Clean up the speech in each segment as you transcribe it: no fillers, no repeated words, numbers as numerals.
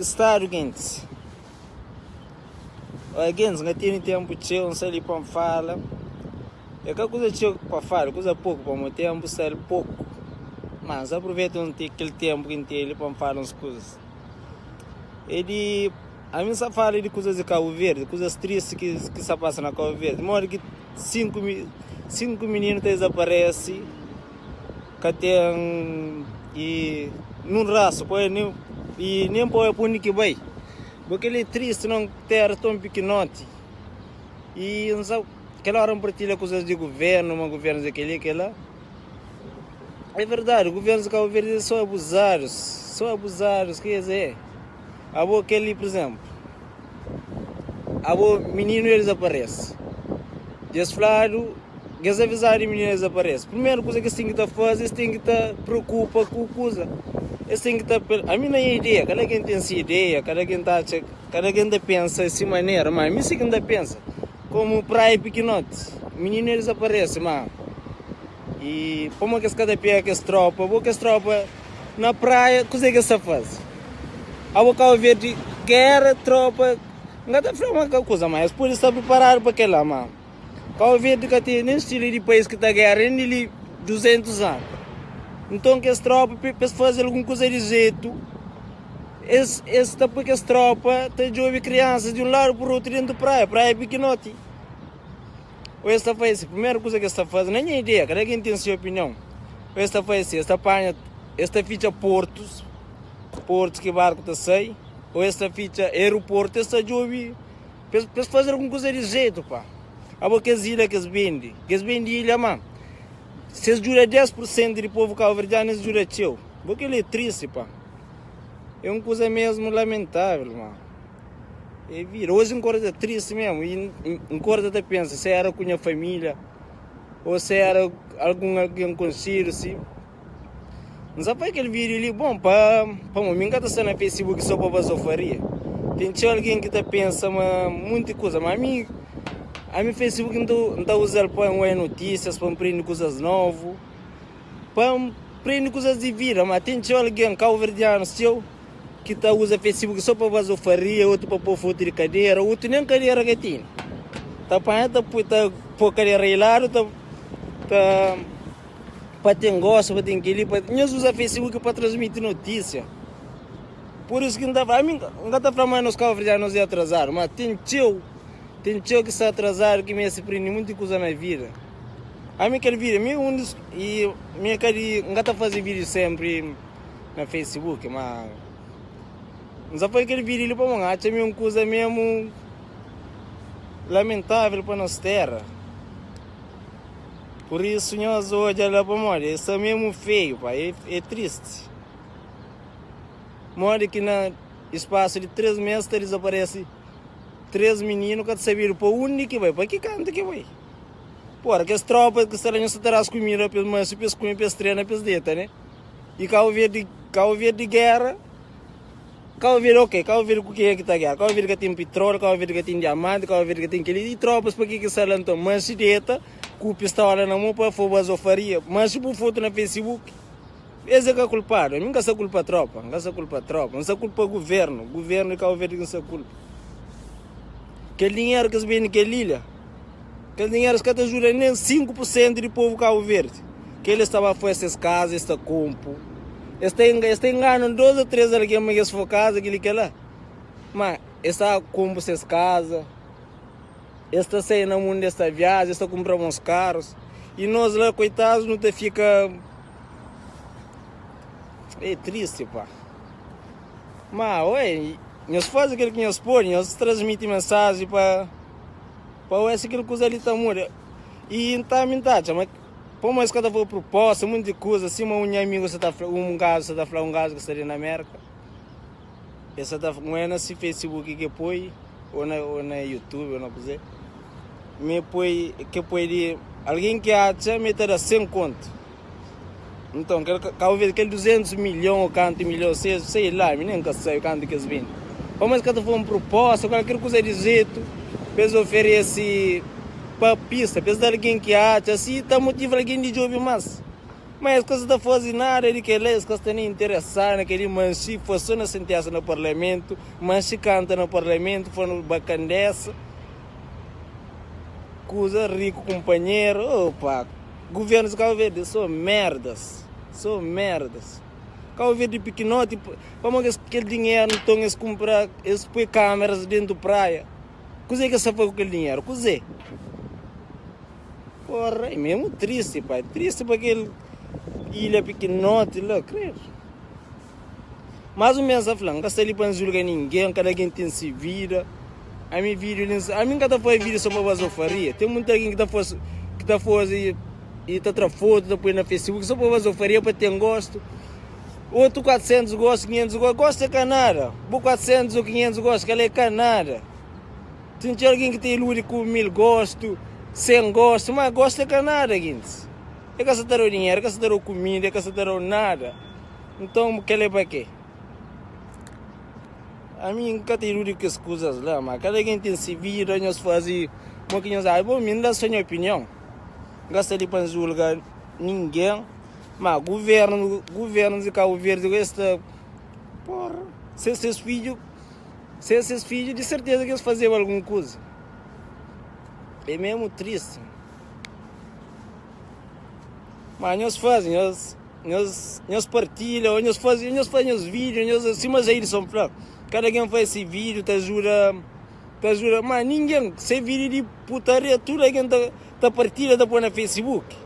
Estado quente. Alguém não tem tempo de não sei para falar. É que coisa de para falar, coisa pouco para o tempo, sai pouco. Mas aproveita aquele tempo que tem para falar as coisas. Ele a mim só fala de coisas de Cabo Verde, coisas tristes que se passam na Cabo Verde. Mora que cinco meninos desaparecem, que tem e num raço, e nem pode pôr que vai. Porque ele é triste, não ter tão pequenote. E não sabe, aquela hora partilha coisas de governo, uma governo daquele que lá. É verdade, o governo de Cabo Verde são abusados, quer dizer. Aquele, por exemplo, menino eles aparecem. Eles falaram, eles avisaram o menino eles aparecem. Primeira coisa que eles têm que fazer, eles têm que estar preocupados com a coisa. Eles têm que estar. A minha ideia, cada quem tem essa ideia, cada quem pensa dessa maneira, mas a mim sim que pensa. Como praia pequenote, menino eles aparecem, mas. E como é que cada pega que as tropas, na praia, coisa que se faz? A boca verde, guerra, tropa, não está falando uma coisa mais, por isso está preparado para aquela, mano. Cabo Verde que tem nem estilo de país que está guerra, nem 200 anos. Então que as tropas, para fazer alguma coisa de jeito, está porque as tropas, está jovem crianças de um lado para o outro dentro da praia pequenote. Ou esta faz, a primeira coisa que está fazendo, nem é ideia, cada quem tem a sua opinião. Ou esta faz, esta apanha, esta ficha portos que barco está sai, ou esta ficha aeroporto, esta jovem, para fazer alguma coisa de jeito, pá. A boca é ilha que eles vendem ilha, mano. Se eles juram 10% do povo cabo-verdiano, eles juram teu. Porque ele é triste, pá. É uma coisa mesmo lamentável, mano. É vir. Hoje é triste mesmo. E até pensa, se era com a família, ou se era alguém conhecido, assim. Não sabe aquele vídeo ali, bom, para mim, que está no Facebook só para fazer. Tem alguém que pensa muita coisa, mas a mim Facebook não está usando para notícias, para aprender coisas novas, para aprender coisas de vida, mas tem alguém cabo-verdiano seu que está usando Facebook só para fazer, outro para pôr foto de cadeira, outro nem cadeira que tem. Está pôr cadeira aí lá, para ter gosto, para ter aquele, não usa Facebook para transmitir notícia. Por isso que não está falando nos cabo-verdianos atrasaram, mas tem que se atrasar, que me surpreende muita coisa na vida. A mim quer vir, e minha cara não está fazendo vídeo sempre na Facebook, mas não sabe aquele vídeo ali para mim, acho que é uma coisa mesmo lamentável para nossa terra. Por isso, nós hoje lá para morrer, isso é mesmo feio, pá, é triste. Morre que no espaço de 3 meses desaparece 3 meninos que sabiam para onde que vai, para que canto que vai. Porra, que as tropas que estão se terás comida, mas se comer, para treinar, para deitar, né? E Cabo Verde guerra. Cabo Verde, ok, Cabo Verde com quem é que está guerra? Cabo Verde que tem petróleo, Cabo Verde que tem diamante, Cabo Verde que tem aquele. E tropas para que estão lá então? Mas se deita, com o pistola na mão para fazer mas se por foto na Facebook, esse é que é culpado. Nunca se culpa a tropa, não se culpa o governo e Cabo Verde não se culpa. Aquele dinheiro que se vende naquela ilha, aquele dinheiro que te ajuda nem 5% do povo Cabo Verde, que ele estava a fazer essas casas, esta campo, este engano 2 ou 3 alguém mais for casa, aquele que é lá, mas esta compra essas casas, esta sai no mundo desta viagem, esta compra uns carros, e nós lá, coitados, não te fica. É triste, pá. Mas, ué, nós fazemos aquilo que nós podemos, nós transmitimos mensagem para essa aquilo que ali está morrendo. E não está mentade, mas por mais que cada for proposta, muita coisa, assim, um amigo está falando, um gajo que está ali na América. Esse está falando nesse Facebook que põe, ou na YouTube, ou não sei. Me põe, que põe alguém que acha, me terá 100 conto. Então, aquele 200 milhões, quanto milhões, sei lá, nem nunca sei quanto que eles vendem. Mas cada for uma proposta, qualquer coisa de jeito, eles oferecem para a pista, eles dar alguém que acha, assim, está motivando alguém de jovem, mas Mas coisa da fazer nada, ele quer ler, as coisas nem interessar, naquele manchi, fosse na sentença no parlamento, manchi canta no parlamento, foi no bacandessa, coisa rico companheiro, opa, governos de Cabo Verde são merdas, Cabo Verde pequenote, vamos aquele dinheiro, então eles comprar, eles põem câmeras dentro da praia, coisa que você faz com aquele dinheiro, coisa. Porra, é mesmo triste, pai, triste para aquele ilha pequenote lá, creio. Mais ou menos a falar, não está ali para julgar ninguém, cada quem tem se vida. A mim vídeo, a mim cada foi vídeo só para vasofaria. Tem muita gente que está fazendo e está tra foto, está põe na Facebook só para vasofaria para ter gosto. Outro 400 gostos, 500 gostos, gosta é nada. Por 400 ou 500 gostos, que ela é nada. Tem alguém que tem ilude com 1000 gostos, 100 gostos, mas gosta é nada, gente. É que você terá dinheiro, é que você terá comida, é que você terá nada. Então, que é para quê? A mim nunca tem ilude com as coisas lá, mas cada quem tem se vira, nós fazemos, mas que nós bom, me dá sua opinião. Gasta ali para julgar ninguém, mas governo de Cabo Verde, esta, porra, se esses filhos, de certeza que eles faziam alguma coisa. É mesmo triste. Mas nós fazemos, nós partilhamos, nós fazemos os vídeos, nós, mas aí são fracos. Cada quem faz esse vídeo, te ajuda, mas ninguém, se vídeo de putaria, tudo alguém tá partilha, tá põe na Facebook.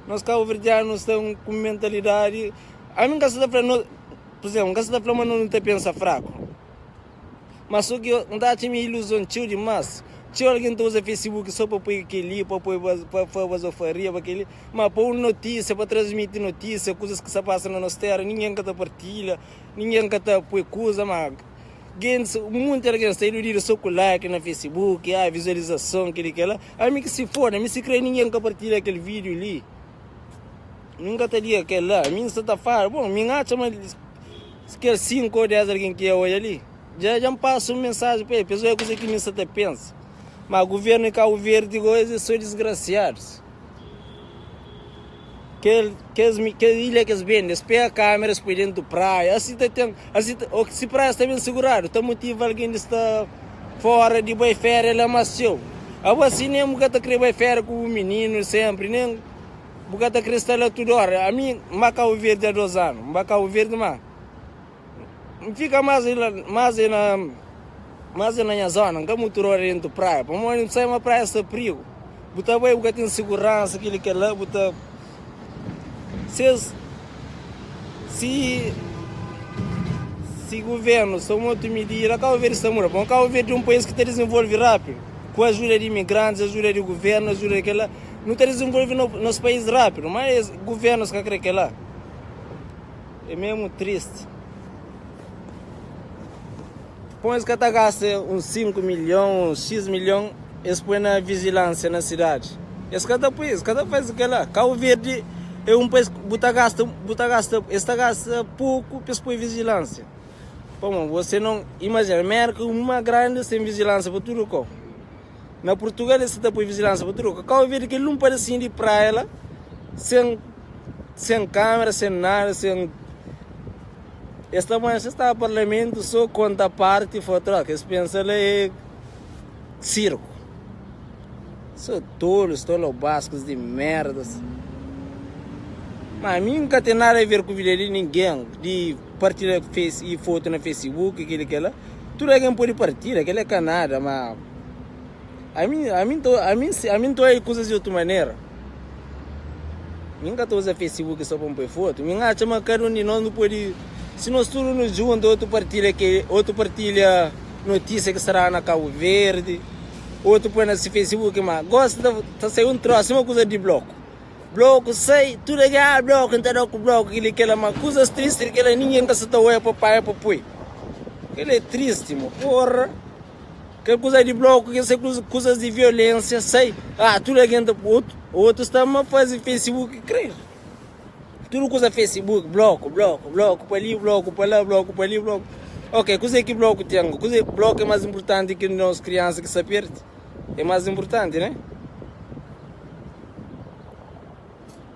Nós cabo-verdianos estamos com mentalidade, a mim que você tá falando, por exemplo, que você tá falando, não te pensa fraco. Mas só que não dá a minha ilusão, tio demais. Tinha alguém que usa Facebook só para pôr aquele, para vasofaria, para aquele, mas para uma notícia, para transmitir notícia, coisas que se passam na nossa terra, ninguém que partilha, ninguém que põe coisa, mas muita gente está iludindo só com like na Facebook, a visualização, aquele que lá, a mim que se for, a mim se crê ninguém que partilha aquele vídeo ali, nunca teria aquele lá, a mim só está fora, bom, me acha, mas se quer 5 ou 10 alguém que olha ali, já me passa uma mensagem para ele, pessoal, é coisa que me até pensa. Mas o governo de Cabo Verde eles são desgraciados. Que ilha que eles vendem, eles pegam câmeras por dentro da praia. Se praia está bem segurado, está motivo alguém está fora de boa férias, ele amassou. Agora assim nem um bocado querer boa férias com o menino sempre, nem um bocado querer estar lá toda hora. A mim, Cabo Verde há 2 anos, Cabo Verde, mas fica mais na minha zona, não é muito hora dentro da praia. Para mim, não sai uma praia, está perigo. Botar bem, porque tem segurança, aquilo que é lá, botar. Se governo são muito medidas, Cabo Verde está morando. Cabo Verde é um país que te desenvolve rápido, com a ajuda de imigrantes, ajuda de governo, ajuda de aquela. Não te desenvolve nos países rápido, mas governos que querem que lá. É mesmo triste. Põe que gasta uns 5 milhões, uns X milhões, eles põem na vigilância na cidade. Esse cada faz o que lá. Cabo Verde é um país que gasta pouco para põe vigilância. Bom, você não imagina, América uma grande sem vigilância para tudo. Na Portugal você põe vigilância para tudo. Cabo Verde que não parece de praia lá, sem câmera, sem nada, sem. Esta manhã está no parlamento só conta a parte e fotografa. Eles pensam que é circo. São tolos bascos de merdas. Mas a mim nunca tem nada a ver com a vida de ninguém. De partilhar e foto no Facebook, aquilo que lá. Tudo alguém pode partilhar, aquilo é canada, mas. A mim tô aí coisas de outra maneira. Nunca estou usando Facebook só para pôr foto. Me acha uma cara de nós não pode. Se nós todos nos juntos, outro partilha notícia que será na Cabo Verde, outro põe nesse Facebook, mas gosta de sair um troço, uma coisa de bloco. Bloco, sai, tudo é bloco, então com bloco, aquela uma coisa triste, que ninguém está se olhando para pai, para pôr. Aquilo é triste, mano, porra. Que coisa de bloco, que coisas de violência, sai, tudo é outro está a fazer Facebook, creio. Tudo coisa Facebook, bloco, para ali, bloco, para lá, bloco, para ali, bloco. Ok, coisa que bloco tem? Coisa bloco é mais importante que nós crianças que se perde. É mais importante, né?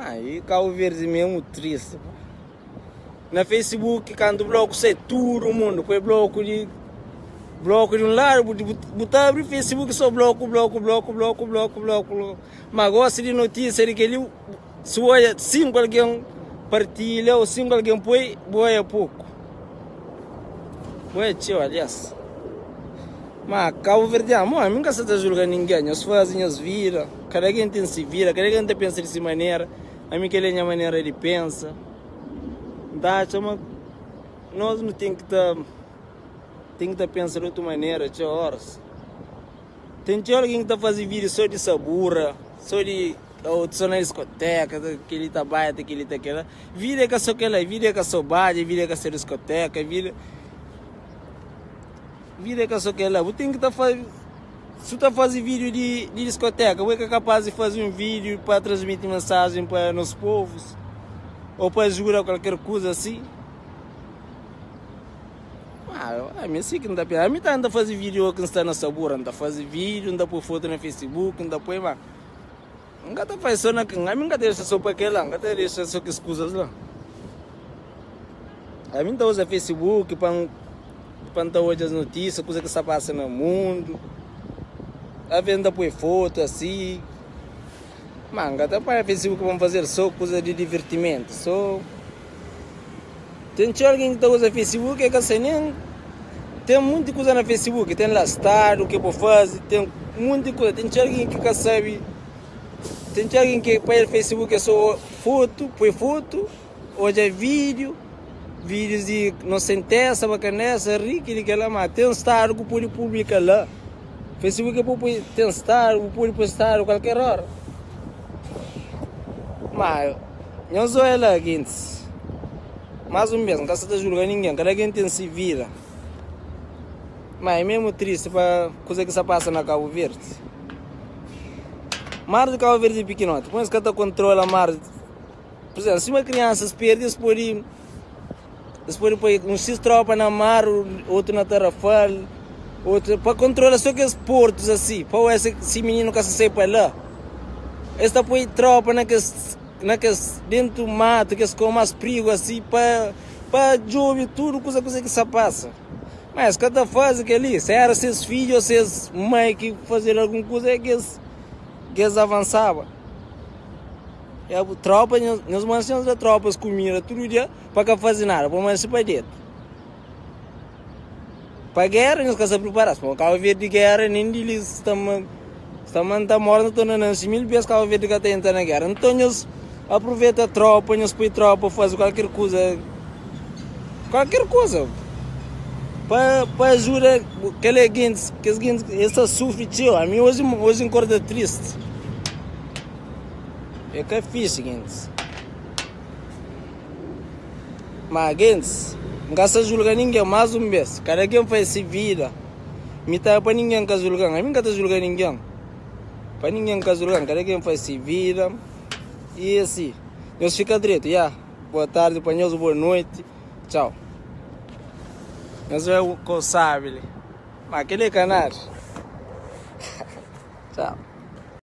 Aí Cabo Verde mesmo triste. Na Facebook, quando o bloco sai todo mundo, com o bloco de um lado, botar abrir Facebook só bloco. Mas gosta de notícia de que ele, se olha 5 alguém partilha ou 5 alguém põe, boa é pouco. Boa é tio, aliás. Mas Cabo Verde, amor, nunca se está julgando ninguém, os fazem, os viram, cada alguém tem se vira, cada alguém pensa dessa maneira, a mim que é a maneira de pensa. Então, nós não tem que estar pensando de outra maneira, tinha horas. Tem alguém que está fazendo vídeo só de sabura, só de só na discoteca, que ele está baita, que ele está aquela. Vídeo que só aquela, vídeo que só bate, vídeo que só discoteca, vídeo que só aquela. Você tem que estar fazendo. Se está fazendo vídeo de discoteca, você é capaz de fazer um vídeo para transmitir mensagem para os povos, ou para jurar qualquer coisa assim. A mim sim que não dá para. A mim está a fazer vídeo que está na sabura, não está a fazer vídeo, não dá para foto no Facebook, não dá para. Não está fazendo só na canga, a mim não deixa só para aquela, não deixa só que escusas lá. A mim está usa Facebook para estar hoje as notícias, coisa que está passando no mundo. A venda põe foto assim. Manga, tá para Facebook vamos fazer só coisa de divertimento. Só. Tem alguém que usa Facebook é que assim nem. Tem muita coisa no Facebook, tem lá estar, o que eu fazer, tem muita coisa. Tem alguém que sabe. Tem alguém que para o Facebook é só foto, põe foto, hoje é vídeos de não sentença, bacanessa, rico, que lá, mas tem um estar que pode publicar lá. Facebook tem estar, pode postar a qualquer hora. Mas, não sou ela, gente. Mais um mês, não está julgando ninguém, cada quem tem se vira. Mas é mesmo triste para coisa que se passa na Cabo Verde. Mar de Cabo Verde é pequenote, põe que está controla a mar. Por exemplo, se uma criança se perde, eles podem pôr um X tropa na mar, outro na Tarrafal, outro para controlar só aqueles portos assim, para esse menino que se sai para lá. Esta põe tropa naqueles dentro do mato, que com mais perigo assim, para chover tudo, coisa que se passa. Mas cada fase que ali, se era seus filhos ou seus mães que faziam alguma coisa, é que eles avançavam. E a tropa, nós manchamos as tropas comiam todo dia para fazer nada, para manchar para dentro. Para a guerra, nós se preparamos. Para o Cabo Verde de guerra, nem eles estão morando, estão nas 1000 vezes Cabo Verde que está entrando na guerra. Então, nós aproveitamos a tropa, nós põe tropa, faz qualquer coisa. Para ajudar aquele gente que essa sofre, tio. A mim hoje encorda triste. É que é fixe, gente. Mas, gente, não se julga ninguém mais um mês. Cada quem faz se vira. Me tá para ninguém que julga. A mim não está julgando ninguém. Para ninguém que julga. Cada quem faz se vira. E assim. Nós fica direito, já. Boa tarde, para nós, boa noite. Tchau. Nós é o que sabe. Mas aquele canal. Tchau.